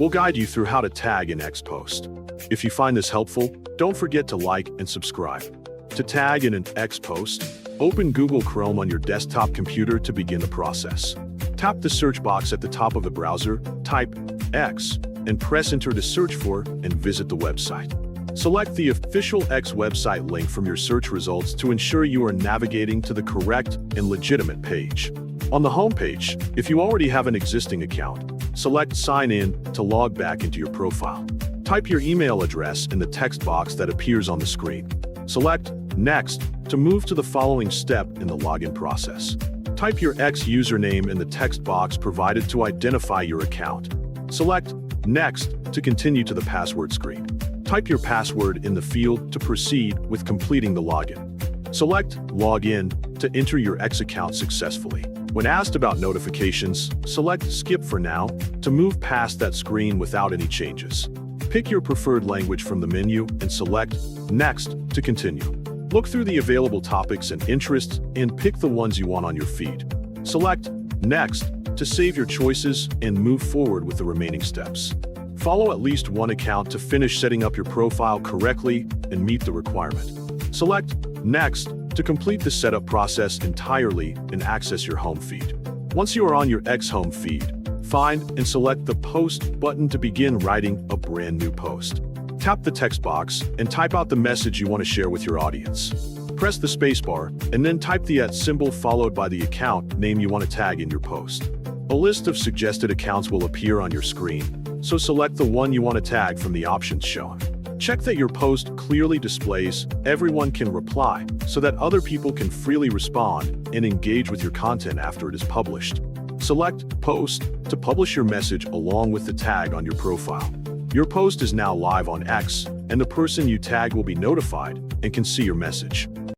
We'll guide you through how to tag an X post. If you find this helpful, don't forget to like and subscribe. To tag in an X post, open Google Chrome on your desktop computer to begin the process. Tap the search box at the top of the browser, type X, and press enter to search for and visit the website. Select the official X website link from your search results to ensure you are navigating to the correct and legitimate page. On the home page, if you already have an existing account, select Sign In to log back into your profile. Type your email address in the text box that appears on the screen. Select Next to move to the following step in the login process. Type your X username in the text box provided to identify your account. Select Next to continue to the password screen. Type your password in the field to proceed with completing the login. Select Login to enter your X account successfully. When asked about notifications, select Skip for now to move past that screen without any changes. Pick your preferred language from the menu and select Next to continue. Look through the available topics and interests and pick the ones you want on your feed. Select Next to save your choices and move forward with the remaining steps. Follow at least one account to finish setting up your profile correctly and meet the requirement. Select Next to complete the setup process entirely and access your home feed. Once you are on your X home feed, find and select the Post button to begin writing a brand new post. Tap the text box and type out the message you want to share with your audience. Press the spacebar and then type the @ symbol followed by the account name you want to tag in your post. A list of suggested accounts will appear on your screen, so select the one you want to tag from the options shown. Check that your post clearly displays "Everyone can reply" so that other people can freely respond and engage with your content after it is published. Select Post to publish your message along with the tag on your profile. Your post is now live on X, and the person you tag will be notified and can see your message.